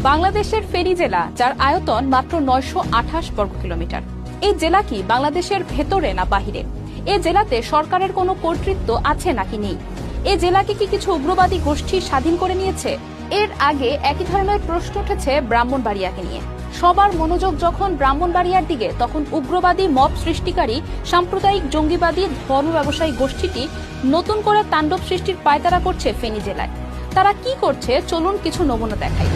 বাংলাদেশের ফেনী জেলা, যার আয়তন মাত্র 928 বর্গ কিলোমিটার। এই জেলা কি বাংলাদেশের ভেতরে না বাহিরে? এই জেলাতে সরকারের কোনো কর্তৃত্ব আছে নাকি নেই? এই জেলাকে কি কিছু উগ্রবাদী গোষ্ঠী স্বাধীন করে নিয়েছে? এর আগে একই ধরনের প্রশ্ন উঠেছে ব্রাহ্মণবাড়িয়াকে নিয়ে। সবার মনোযোগ যখন ব্রাহ্মণবাড়িয়ার দিকে, তখন উগ্রবাদী মব সৃষ্টিকারী সাম্প্রদায়িক জঙ্গিবাদী ধর্ম ব্যবসায়ী গোষ্ঠীটি নতুন করে তাণ্ডব সৃষ্টির পায়তারা করছে ফেনী জেলায়। তারা কি করছে চলুন কিছু নমুনা দেখাই।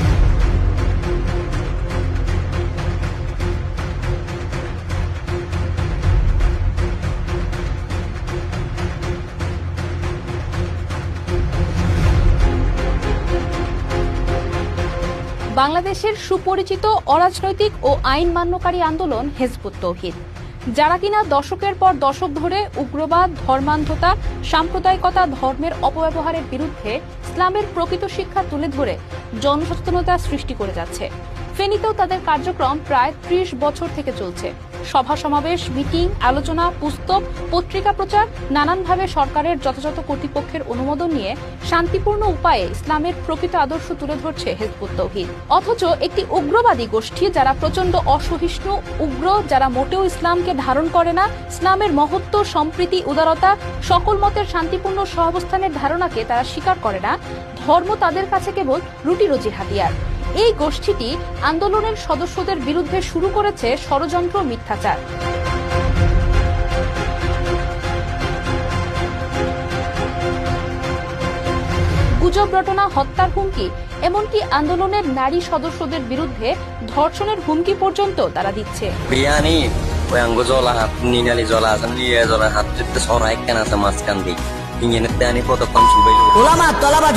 বাংলাদেশের সুপরিচিত অরাজনৈতিক ও আইন মান্যকারী আন্দোলন হিজবুত তৌহিদ, যারা কিনা দশকের পর দশক ধরে উগ্রবাদ, ধর্মান্ধতা, সাম্প্রদায়িকতা, ধর্মের অপব্যবহারের বিরুদ্ধে ইসলামের প্রকৃত শিক্ষা তুলে ধরে জনসচেতনতা সৃষ্টি করে যাচ্ছে। ফেনীতেও তাদের কার্যক্রম প্রায় 30 বছর থেকে চলছে। সভা সমাবেশ, মিটিং, আলোচনা, পুস্তক, পত্রিকা প্রচার, নানানভাবে সরকারের যথাযথ কর্তৃপক্ষের অনুমোদন নিয়ে শান্তিপূর্ণ উপায়ে ইসলামের প্রকৃত আদর্শ তুলে ধরছে হিজবুত তৌহিদ। অথচ একটি উগ্রবাদী গোষ্ঠী, যারা প্রচন্ড অসহিষ্ণু, উগ্র, যারা মোটেও ইসলামকে ধারণ করে না, ইসলামের মহত্ব, সম্প্রীতি, উদারতা, সকল মতের শান্তিপূর্ণ সহাবস্থানের ধারণাকে তারা স্বীকার করে না। ধর্ম তাদের কাছে কেবল রুটি রুজির হাতিয়ার। এই গোষ্ঠীটি আন্দোলনের সদস্যদের বিরুদ্ধে শুরু করেছে ষড়যন্ত্র, মিথ্যাচার। গুজব রটনা, হত্যার হুমকি, এমনকি আন্দোলনের নারী সদস্যদের বিরুদ্ধে ধর্ষণের হুমকি পর্যন্ত তারা দিচ্ছে।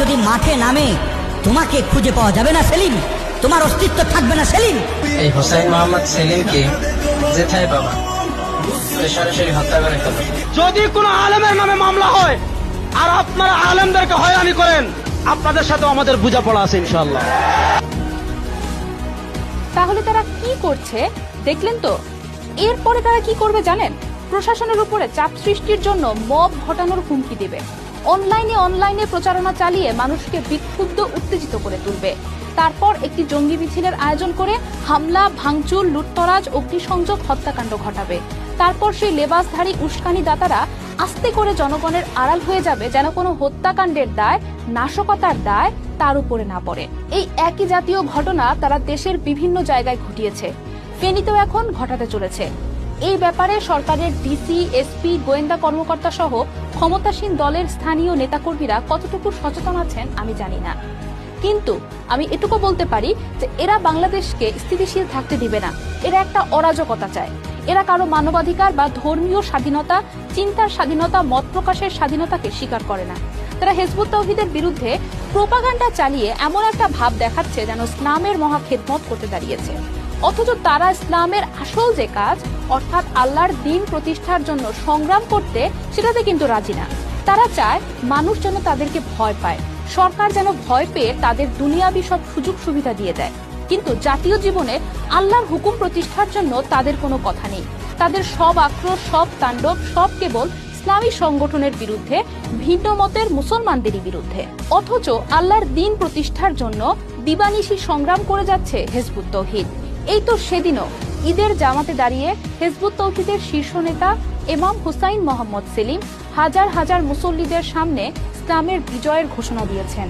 যদি মাঠে নামে তোমাকে খুঁজে পাওয়া যাবে না সেলিম, তোমার অস্তিত্ব থাকবে না সেলিম। এই হোসেন মোহাম্মদ সেলিমকে যেথায় পাবা সরাসরি হত্যা করে ফেলো। যদি কোনো আলেমের নামে মামলা হয় আর আপনারা আলেমদেরকে হয়রানি করেন, আপনাদের সাথে আমাদের বোঝাপড়া আছে ইনশাআল্লাহ। তাহলে তারা কি করছে দেখলেন তো? এরপরে তারা কি করবে জানেন? প্রশাসনের উপরে চাপ সৃষ্টির জন্য মব ঘটানোর হুমকি দিবে। অনলাইনে প্রচারণা চালিয়ে মানুষকে বিক্ষুব্ধ, উত্তেজিত করে তুলবে। তারপর একটি জঙ্গি মিছিলের আয়োজন করে হামলা, ভাঙচুর, লুটতরাজ, অগ্নিসংযোগ, হত্যাকাণ্ড ঘটাবে। তারপর সেই লেবাসধারী উস্কানি দাতারা আস্তে করে জনগণের আড়াল হয়ে যাবে, যেন কোনো হত্যাকাণ্ডের দায়, নাশকতার দায় তার উপরে না পড়ে। এই একই জাতীয় ঘটনা তারা দেশের বিভিন্ন জায়গায় ঘটিয়েছে, ফেনীতেও এখন ঘটাতে চলেছে। এই ব্যাপারে সরকারের ডিসি, এসপি, গোয়েন্দা কর্মকর্তা সহ ক্ষমতাসীন দলের স্থানীয় নেতাকর্মীরা কতটুকু সচেতন আছেন আমি জানি না, কিন্তু আমি এটুকু বলতে পারি যে এরা বাংলাদেশকে স্থিতিশীল থাকতে দিবে না। এরা একটা অরাজকতা চায়। এরা কারো মানবাধিকার বা ধর্মীয় স্বাধীনতা, চিন্তার স্বাধীনতা, মত প্রকাশের স্বাধীনতাকে স্বীকার করে না। তারা হিজবুত তৌহিদের বিরুদ্ধে প্রোপাগান্ডা চালিয়ে এমন একটা ভাব দেখাচ্ছে যেন ইসলামের মহা খেদমত করতে দাঁড়িয়েছে, অথচ তারা ইসলামের আসল যে কাজ, অর্থাৎ আল্লাহর দ্বীন প্রতিষ্ঠার জন্য সংগ্রাম করতে, সেটাতে কিন্তু রাজি না। তারা চায় মানুষ যেন তাদেরকে ভয় পায়, সরকার যেন ভয় পেয়ে তাদের দুনিয়াবি সব সুযোগ সুবিধা দিয়ে দেয়। কিন্তু জাতীয় জীবনে আল্লাহর হুকুম প্রতিষ্ঠার জন্য তাদের কোনো কথা নেই। তাদের সব আক্রোশ, সব তাণ্ডব, সব কেবল ইসলামী সংগঠনের বিরুদ্ধে, ভিন্ন মতের মুসলমানদেরই বিরুদ্ধে। অথচ আল্লাহর দ্বীন প্রতিষ্ঠার জন্য দিবানিশি সংগ্রাম করে যাচ্ছে হিজবুত তৌহিদ। এই তো সেদিনও ঈদের জামাতে দাঁড়িয়ে হিজবুত তৌহিদের শীর্ষ নেতা ইমাম হুসাইন মোহাম্মদ সেলিম হাজার হাজার মুসল্লিদের সামনে ইসলামের বিজয়ের ঘোষণা দিয়েছেন।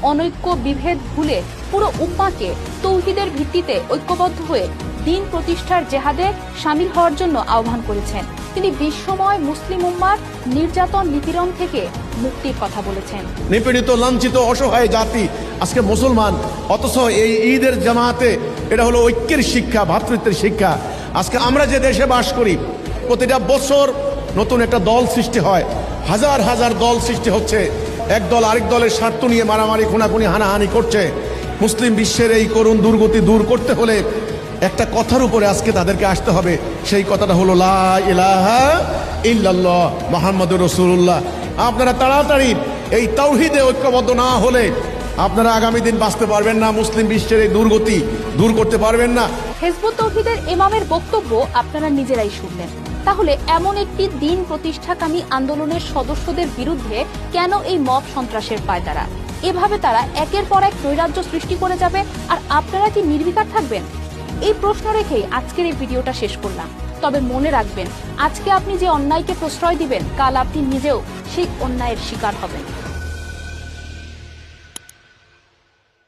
অনৈক্য, বিভেদ ভুলে পুরো উম্মাহকে তৌহিদের ভিত্তিতে ঐক্যবদ্ধ হয়ে দ্বীন প্রতিষ্ঠার জেহাদে শামিল হওয়ার জন্য আহ্বান করেছেন। তিনি বিশ্বময় মুসলিম উম্মার নির্যাতন, নিপীড়ন থেকে মুক্তির কথা বলেছেন। নিপীড়িত, লাঞ্ছিত, অসহায় জাতি আজকে মুসলমান, অথচ এই ঈদের জামাতে এটা হলো ঐক্যের শিক্ষা, ভ্রাতৃত্বের শিক্ষা। আজকে আমরা যে দেশে বাস করি, প্রতিটা বছর নতুন একটা দল সৃষ্টি হয়, হাজার হাজার দল সৃষ্টি হচ্ছে। এক দল আরেক দলের স্বার্থ নিয়ে মারামারি, খুনাখুনি, হানাহানি করছে। মুসলিম বিশ্বের এই করুণ দুর্গতি দূর করতে হলে একটা কথার উপরে আজকে তাদেরকে আসতে হবে। সেই কথাটা হলো লা ইলাহা ইল্লাল্লাহ মুহাম্মাদুর রাসূলুল্লাহ। আপনারা তাড়াতাড়ি এই তাওহীদে ঐক্যবদ্ধ না হলে আপনারা আগামী দিন বাঁচতে পারবেন না, মুসলিম বিশ্বের এই দুর্গতি দূর করতে পারবেন না। হিজবুত তৌহিদের ইমামের বক্তব্য আপনারা নিজেরাই শুনলেন। তাহলে এমন একটি দ্বীন প্রতিষ্ঠাকামী আন্দোলনের সদস্যদের বিরুদ্ধে কেন এই মব সন্ত্রাসের পায়তারা? এভাবে তারা একের পর এক নৈরাজ্য সৃষ্টি করে যাবে, আর আপনারা কি নির্বিকার থাকবেন? এই প্রশ্ন রেখেই আজকের এই ভিডিওটা শেষ করলাম। তবে মনে রাখবেন, আজকে আপনি যে অন্যায়কে প্রশ্রয় দিবেন, কাল আপনি নিজেও সেই অন্যায়ের শিকার হবেন।